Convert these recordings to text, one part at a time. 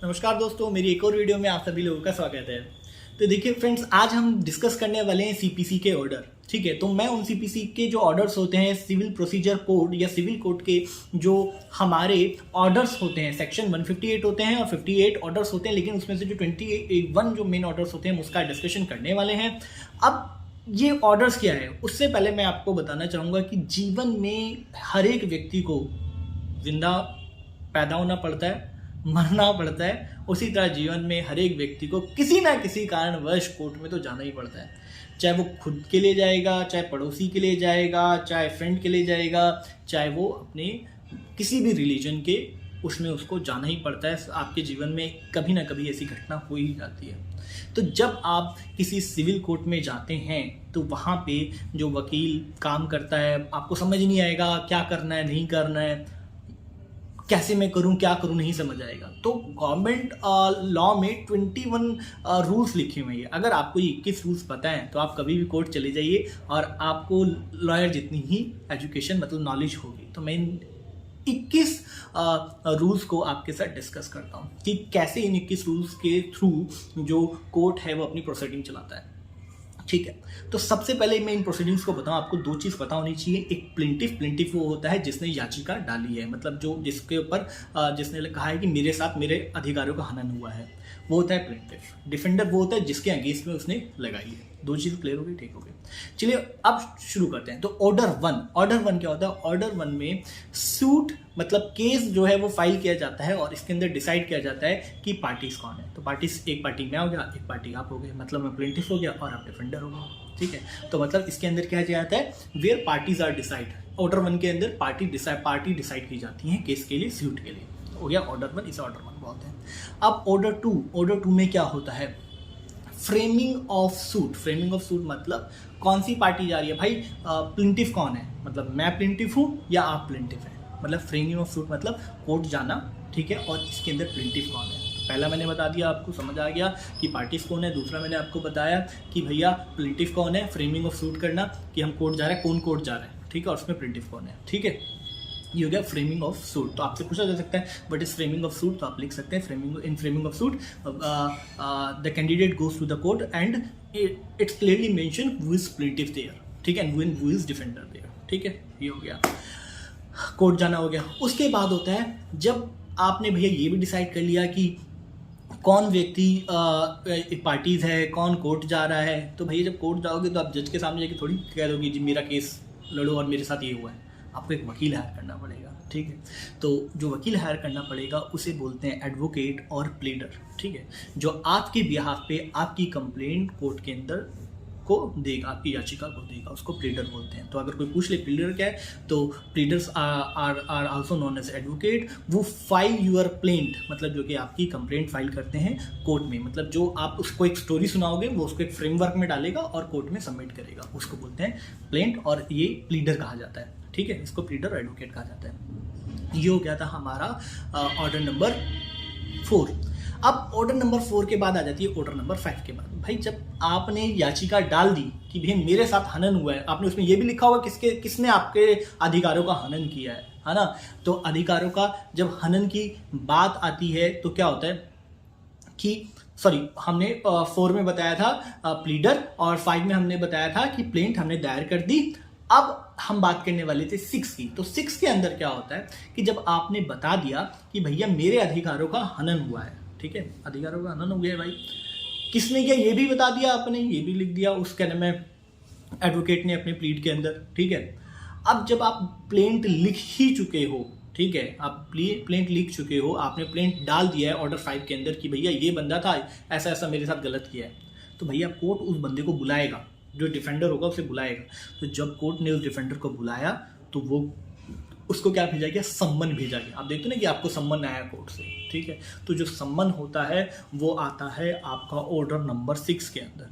नमस्कार दोस्तों, मेरी एक और वीडियो में आप सभी लोगों का स्वागत है। तो देखिए फ्रेंड्स, आज हम डिस्कस करने वाले हैं सीपीसी के ऑर्डर। ठीक है, तो मैं उन सीपीसी के जो ऑर्डर्स होते हैं, सिविल प्रोसीजर कोड या सिविल कोड के जो हमारे ऑर्डर्स होते हैं, सेक्शन 158 होते हैं और 58 ऑर्डर्स होते हैं, लेकिन उसमें से जो 21 जो मेन ऑर्डर्स होते हैं उसका डिस्कशन करने वाले हैं। अब ये ऑर्डर्स क्या है, उससे पहले मैं आपको बताना चाहूँगा कि जीवन में हर एक व्यक्ति को जिंदा पैदा होना पड़ता है, मरना पड़ता है। उसी तरह जीवन में हर एक व्यक्ति को किसी ना किसी कारणवश कोर्ट में तो जाना ही पड़ता है। चाहे वो खुद के लिए जाएगा, चाहे पड़ोसी के लिए जाएगा, चाहे फ्रेंड के लिए जाएगा, चाहे वो अपने किसी भी रिलीजन के उसमें उसको जाना ही पड़ता है। आपके जीवन में कभी ना कभी ऐसी घटना हो ही जाती है। तो जब आप किसी सिविल कोर्ट में जाते हैं तो वहाँ पे जो वकील काम करता है, आपको समझ नहीं आएगा क्या करना है, नहीं करना है, कैसे मैं करूं, क्या करूं, नहीं समझ आएगा। तो गवर्नमेंट लॉ में 21 रूल्स लिखे हुए हैं। अगर आपको ये 21 रूल्स पता है तो आप कभी भी कोर्ट चले जाइए और आपको लॉयर जितनी ही एजुकेशन मतलब नॉलेज होगी। तो मैं इन 21 रूल्स को आपके साथ डिस्कस करता हूं कि कैसे इन 21 रूल्स के थ्रू जो कोर्ट है वो अपनी प्रोसीडिंग चलाता है। ठीक है, तो सबसे पहले मैं इन प्रोसीडिंग्स को बताऊं, आपको दो चीज पता होनी चाहिए। एक प्लेंटिफ वो होता है जिसने याचिका डाली है, मतलब जो जिसके ऊपर जिसने कहा है कि मेरे साथ मेरे अधिकारों का हनन हुआ है, वो होता है प्लेंटिफ। डिफेंडर वो होता है जिसके अगेंस्ट में उसने लगाई है। दो चीज क्लियर हो गई, ठीक हो गई। चलिए अब शुरू करते हैं। तो ऑर्डर वन क्या होता है? ऑर्डर वन में सूट मतलब केस जो है वो फाइल किया जाता है और इसके अंदर डिसाइड किया जाता है कि पार्टीज कौन है। तो पार्टीज, एक पार्टी मैं हो गया, एक पार्टी आप हो गए, मतलब मैं प्लेंटिफ हो गया और आप डिफेंडर हो गए। ठीक है, तो मतलब इसके अंदर क्या जाता है, where parties are decide. Order one के अंदर पार्टी डिसाइड की जाती है केस के लिए, सूट के लिए। हो गया ऑर्डर वन, इसे ऑर्डर वन बोलते हैं। अब ऑर्डर टू में क्या होता है? फ्रेमिंग ऑफ सूट मतलब कौन सी पार्टी जा रही है भाई। प्लेंटिफ कौन है, मतलब मैं प्लेंटिफ हूं या आप प्लेंटिफ हैं, मतलब फ्रेमिंग ऑफ सूट मतलब कोर्ट जाना। ठीक है, और इसके अंदर प्लेंटिफ कौन है। तो पहला मैंने बता दिया, आपको समझ आ गया कि पार्टीज कौन है। दूसरा मैंने आपको बताया कि भैया प्लेंटिफ कौन है, फ्रेमिंग ऑफ सूट करना कि हम कोर्ट जा रहे हैं, कौन कोर्ट जा रहा है। ठीक है, और उसमें प्लेंटिफ कौन है। ठीक है, ये हो गया फ्रेमिंग ऑफ सूट। तो आपसे पूछा जा सकता है but is framing of suit, तो आप लिख सकते हैं framing of suit the candidate goes to the court and it's clearly mention who is plaintiff there. ठीक है, and who is defender there. ठीक है, ये हो गया, कोर्ट जाना हो गया। उसके बाद होता है जब आपने भैया ये भी डिसाइड कर लिया कि कौन व्यक्ति पार्टीज है, कौन कोर्ट जा रहा है। तो भैया जब कोर्ट जाओगे तो आप जज के सामने जाके थोड़ी कह दोगे जी मेरा केस लड़ो और मेरे साथ ये हुआ है। आपको एक वकील हायर करना पड़ेगा। ठीक है, तो जो वकील हायर करना पड़ेगा उसे बोलते हैं एडवोकेट और प्लीडर। ठीक है, जो आपके बिहाफ पे आपकी कंप्लेंट कोर्ट के अंदर को देगा, आपकी याचिका को देगा, उसको प्लीडर बोलते हैं। तो अगर कोई पूछ ले प्लीडर क्या है, तो pleaders are also known as advocate. वो फाइल यूर प्लेंट, मतलब जो कि आपकी कंप्लेंट फाइल करते हैं कोर्ट में, मतलब जो आप उसको एक स्टोरी सुनाओगे वो उसको एक फ्रेमवर्क में डालेगा और कोर्ट में सबमिट करेगा, उसको बोलते हैं प्लेंट, और ये प्लीडर कहा जाता है। ठीक है, इसको प्लीडर एडवोकेट कहा जाता है। ये हो गया था हमारा ऑर्डर नंबर 4। अब ऑर्डर नंबर 4 के बाद आ जाती है ऑर्डर नंबर 5 के बाद। भाई जब आपने याचिका डाल दी कि भाई मेरे साथ हनन हुआ है, आपने उसमें ये भी लिखा होगा किसने आपके अधिकारों का हनन किया है ना। तो अधिकारों का जब हनन की बात आती है तो क्या होता है कि हमने 4 में बताया था प्लीडर और 5 में हमने बताया था कि प्लेंट हमने दायर कर दी। अब हम बात करने वाले थे 6 की। तो 6 के अंदर क्या होता है कि जब आपने बता दिया कि भैया मेरे अधिकारों का हनन हुआ है। ठीक है, अधिकारों का हनन हो गया है भाई, किसने किया ये भी बता दिया, आपने ये भी लिख दिया उसके नाम में एडवोकेट ने अपने प्लीड के अंदर। ठीक है, अब जब आप प्लेंट लिख ही चुके हो, ठीक है, आप प्लेंट लिख चुके हो, आपने प्लेंट डाल दिया है ऑर्डर 5 के अंदर कि भैया ये बंदा था ऐसा ऐसा मेरे साथ गलत किया है, तो भैया कोर्ट उस बंदे को बुलाएगा, जो डिफेंडर होगा उसे बुलाएगा। तो जब कोर्ट ने उस डिफेंडर को बुलाया तो वो उसको क्या भेजा गया, सम्मन भेजा गया। आप देखते हो ना कि आपको सम्मन आया कोर्ट से। ठीक है, तो जो सम्मन होता है वो आता है आपका ऑर्डर नंबर 6 के अंदर।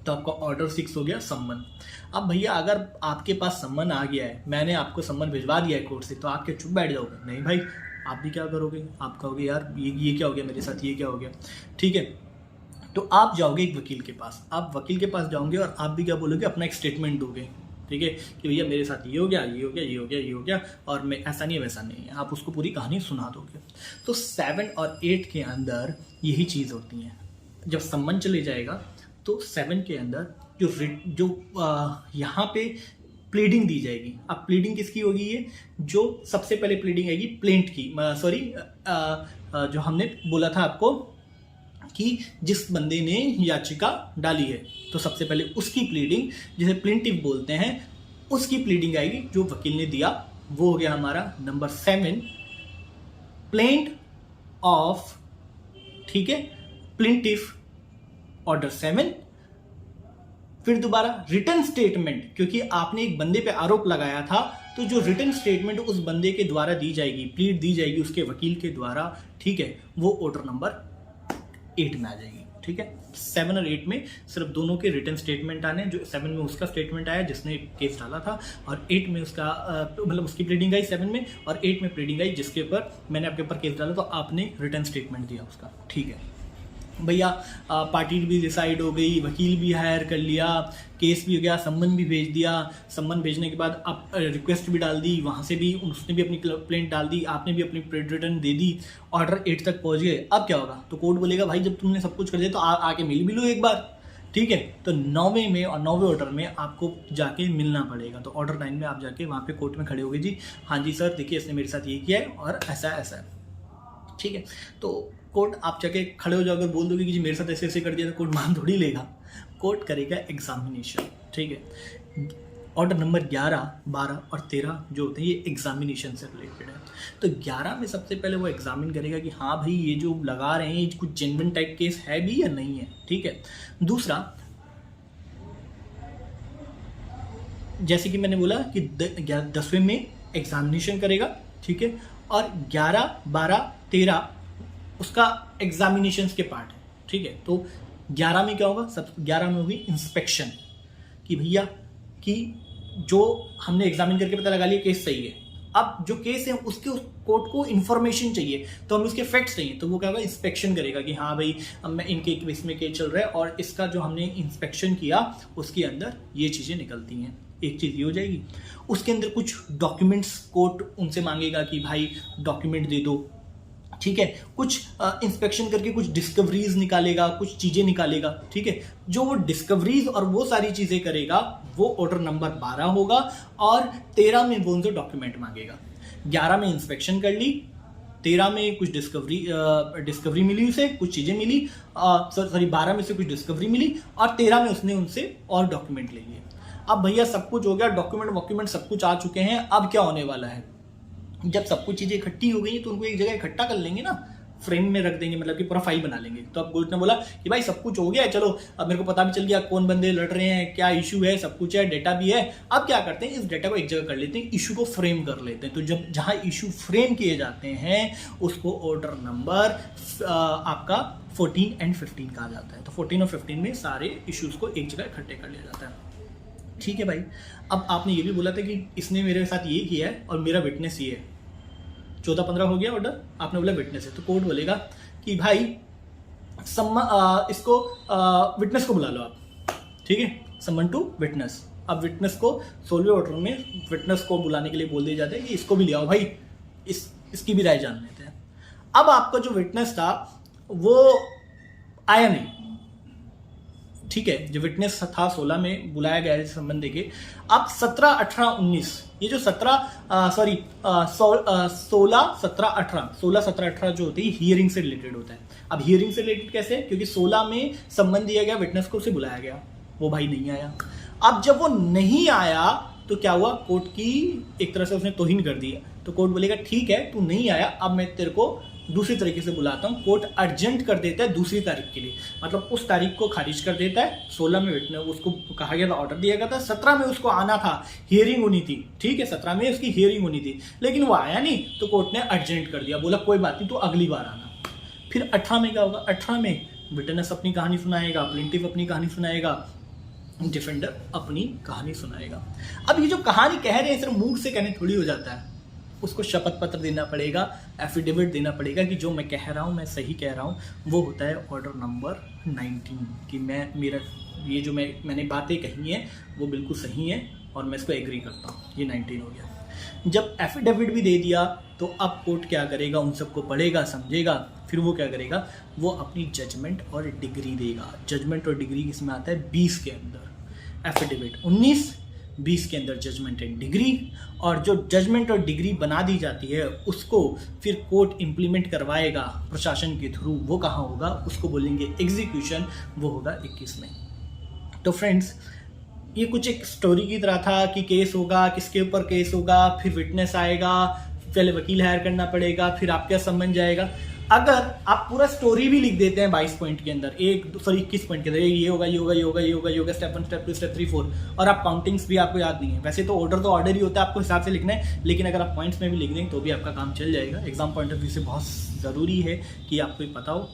तो आपका ऑर्डर 6 हो गया सम्मन। अब भैया अगर आपके पास सम्मन आ गया है, मैंने आपको सम्मन भिजवा दिया है कोर्ट से, तो आप क्या चुप बैठ जाओगे? नहीं भाई, आप भी क्या करोगे, आप कहोगे यार ये क्या हो गया मेरे साथ, ये क्या हो गया। ठीक है, तो आप जाओगे एक वकील के पास, आप वकील के पास जाओगे और आप भी क्या बोलोगे, अपना एक स्टेटमेंट दोगे। ठीक है, कि भैया मेरे साथ ये हो गया, ये हो गया, ये हो गया, ये हो गया, और मैं ऐसा नहीं है वैसा नहीं है, आप उसको पूरी कहानी सुना दोगे। तो 7 और 8 के अंदर यही चीज़ होती है। जब सम्मन चले जाएगा तो 7 के अंदर जो यहाँ पे प्लीडिंग दी जाएगी। अब प्लीडिंग किसकी होगी? ये जो सबसे पहले प्लीडिंग आएगी प्लेंट की, सॉरी जो हमने बोला था आपको कि जिस बंदे ने याचिका डाली है, तो सबसे पहले उसकी प्लीडिंग, जिसे प्लेंटिव बोलते हैं, उसकी प्लीडिंग आएगी जो वकील ने दिया। वो हो गया हमारा नंबर 7, प्लेंट ऑफ, ठीक है, प्लेंटिव ऑर्डर 7। फिर दोबारा रिटन स्टेटमेंट, क्योंकि आपने एक बंदे पे आरोप लगाया था, तो जो रिटन स्टेटमेंट उस बंदे के द्वारा दी जाएगी, प्लीड दी जाएगी उसके वकील के द्वारा, ठीक है, वो ऑर्डर नंबर 8 में आ जाएगी। ठीक है, 7 और 8 में सिर्फ दोनों के रिटन स्टेटमेंट आने, जो 7 में उसका स्टेटमेंट आया जिसने केस डाला था, और 8 में उसका मतलब उसकी प्लीडिंग आई 7 में, और 8 में प्लीडिंग आई जिसके ऊपर मैंने आपके ऊपर केस डाला, तो आपने रिटन स्टेटमेंट दिया उसका। ठीक है भैया, पार्टी भी डिसाइड हो गई, वकील भी हायर कर लिया, केस भी हो गया, सम्मन भी भेज दिया। सम्मन भेजने के बाद आप रिक्वेस्ट भी डाल दी, वहाँ से भी उसने भी अपनी कंप्लेंट डाल दी, आपने भी अपनी रिटर्न दे दी, ऑर्डर 8 तक पहुँच गए। अब क्या होगा? तो कोर्ट बोलेगा भाई जब तुमने सब कुछ कर दिया तो आके मिल भी लो एक बार। ठीक है, तो 9वें में और 9वें ऑर्डर में आपको जाके मिलना पड़ेगा। तो ऑर्डर 9 में आप जाके वहाँ पे कोर्ट में खड़े हो गए, जी हाँ जी सर देखिए इसने मेरे साथ ये किया है और ऐसा ऐसा है। ठीक है, तो कोर्ट आप जाके खड़े हो जाओगे, बोल दोगे कि जी मेरे साथ ऐसे ऐसे कर दिया, तो कोर्ट मान थोड़ी लेगा, कोर्ट करेगा एग्जामिनेशन। ठीक है, ऑर्डर नंबर 11, 12 और 13 जो होते हैं ये एग्जामिनेशन से रिलेटेड है। तो 11 में सबसे पहले वो एग्जामिन करेगा कि हाँ भाई ये जो लगा रहे हैं ये कुछ जेन्युइन टाइप केस है भी या नहीं है। ठीक है, दूसरा जैसे कि मैंने बोला कि 10वें में एग्जामिनेशन करेगा। ठीक है, और 11, 12, 13 उसका एग्जामिनेशंस के पार्ट है। ठीक है, तो 11 में क्या होगा? 11 में होगी इंस्पेक्शन, कि भैया कि जो हमने एग्जामिन करके पता लगा लिया केस सही है, अब जो केस है उसके उस कोर्ट को इन्फॉर्मेशन चाहिए, तो हमें उसके फैक्ट्स चाहिए, तो वो क्या होगा? इंस्पेक्शन करेगा कि हाँ भाई मैं इनके केस में केस चल रहा है और इसका जो हमने इंस्पेक्शन किया उसके अंदर ये चीज़ें निकलती हैं। एक चीज़ ये हो जाएगी। उसके अंदर कुछ डॉक्यूमेंट्स कोर्ट उनसे मांगेगा कि भाई डॉक्यूमेंट दे दो। ठीक है, कुछ इंस्पेक्शन करके कुछ डिस्कवरीज निकालेगा, कुछ चीज़ें निकालेगा। ठीक है, जो वो डिस्कवरीज और वो सारी चीज़ें करेगा वो ऑर्डर नंबर 12 होगा, और 13 में वो उनसे डॉक्यूमेंट मांगेगा। 11 में इंस्पेक्शन कर ली, 13 में कुछ डिस्कवरी मिली उसे, कुछ चीज़ें मिली, 12 में से कुछ डिस्कवरी मिली, और 13 में उसने उनसे और डॉक्यूमेंट ले लिए। अब भैया सब कुछ हो गया, डॉक्यूमेंट सब कुछ आ चुके हैं। अब क्या होने वाला है? जब सब कुछ चीज़ें इकट्ठी हो गई तो उनको एक जगह इकट्ठा कर लेंगे ना, फ्रेम में रख देंगे, मतलब कि पूरा फाइल बना लेंगे। तो अब कोर्ट ने बोला कि भाई सब कुछ हो गया है, चलो अब मेरे को पता भी चल गया कौन बंदे लड़ रहे हैं, क्या इशू है, सब कुछ है, डेटा भी है। अब क्या करते हैं? इस डेटा को एक जगह कर लेते हैं, इशू को फ्रेम कर लेते हैं। तो जब जहाँ इशू फ्रेम किए जाते हैं उसको ऑर्डर नंबर आपका 14 और 15 कहा जाता है। तो 14 और 15 में सारे इशूज को एक जगह इकट्ठे कर लिया जाता है। ठीक है भाई, अब आपने ये भी बोला था कि इसने मेरे साथ ये किया है और मेरा विटनेस ये है। 14-15 हो गया ऑर्डर, आपने बोला विटनेस है, तो कोर्ट बोलेगा कि भाई इसको विटनेस को बुला लो आप। ठीक है, समन टू विटनेस। अब विटनेस को 16वें ऑर्डर में विटनेस को बुलाने के लिए बोल दिया जाता है कि इसको भी ले आओ भाई, इसकी भी राय जान लेते हैं। अब आपका जो विटनेस था वो आया नहीं। ठीक है, जो विटनेस था 16 में बुलाया गया है संबंध के। अब 17, 18, 19 ये जो 16, 17, 18 जो होती है हियरिंग से रिलेटेड होता है। अब हियरिंग से रिलेटेड कैसे? क्योंकि 16 में संबंध दिया गया, विटनेस को उसे बुलाया गया, वो भाई नहीं आया। अब जब वो नहीं आया तो क्या हुआ? कोर्ट की एक तरह से उसने तौहीन कर दिया। तो कोर्ट बोलेगा ठीक है तू नहीं आया, अब मैं तेरे को दूसरी तरीके से बुलाता हूँ। कोर्ट अर्जेंट कर देता है दूसरी तारीख के लिए, मतलब उस तारीख को खारिज कर देता है। 16 में विटनेस उसको कहा गया था, ऑर्डर दिया गया था, 17 में उसको आना था, हियरिंग होनी थी। ठीक है, 17 में उसकी हियरिंग होनी थी, लेकिन वो आया नहीं, तो कोर्ट ने अर्जेंट कर दिया, बोला कोई बात नहीं तो अगली बार आना। फिर 18 में क्या होगा? 18 में विटनेस अपनी कहानी सुनाएगा, प्लेंटिफ अपनी कहानी सुनाएगा, डिफेंडर अपनी कहानी सुनाएगा। अब ये जो कहानी कह रहे हैं सिर्फ मुंह से कहने थोड़ी हो जाता है, उसको शपथ पत्र देना पड़ेगा, एफिडेविट देना पड़ेगा कि जो मैं कह रहा हूँ मैं सही कह रहा हूँ। वो होता है ऑर्डर नंबर 19 कि मैं मेरा ये जो मैंने बातें कही हैं वो बिल्कुल सही है और मैं इसको एग्री करता हूँ, ये 19 हो गया। जब एफिडेविट भी दे दिया तो अब कोर्ट क्या करेगा, उन सबको पढ़ेगा, समझेगा, फिर वो क्या करेगा, वो अपनी जजमेंट और डिग्री देगा। जजमेंट और डिग्री किसमें आता है, 20 के अंदर, एफिडेविट 19, 20 के अंदर जजमेंट एंड डिग्री। और जो जजमेंट और डिग्री बना दी जाती है उसको फिर कोर्ट इम्प्लीमेंट करवाएगा प्रशासन के थ्रू। वो कहाँ होगा, उसको बोलेंगे एग्जीक्यूशन, वो होगा 21 में। तो फ्रेंड्स, ये कुछ एक स्टोरी की तरह था कि केस होगा, किसके ऊपर केस होगा, फिर विटनेस आएगा, पहले वकील हायर करना पड़ेगा, फिर आपका समन जाएगा। अगर आप पूरा स्टोरी भी लिख देते हैं 22 पॉइंट के अंदर, 21 पॉइंट के अंदर, ये होगा, ये होगा, ये होगा, ये होगा, ये होगा, स्टेप 1, स्टेप 2, स्टेप 3, 4, और आप काउंटिंग्स भी आपको याद नहीं है। वैसे तो ऑर्डर ही होता है, आपको हिसाब से लिखना है, लेकिन अगर आप पॉइंट्स में भी लिख देंगे तो भी आपका काम चल जाएगा। एग्जाम पॉइंट ऑफ व्यू से बहुत ज़रूरी है कि आपको ये पता हो।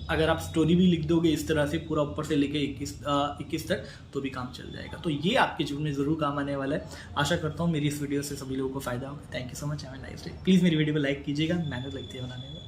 अगर आप स्टोरी भी लिख दोगे इस तरह से पूरा ऊपर से लेके 21 तक, तो भी काम चल जाएगा। तो ये आपके जीवन में ज़रूर काम आने वाला है। आशा करता हूँ मेरी इस वीडियो से सभी लोगों को फायदा होगा। Thank you so much, have a nice day. Please मेरी वीडियो को लाइक कीजिएगा, मेहनत लगती है बनाने में।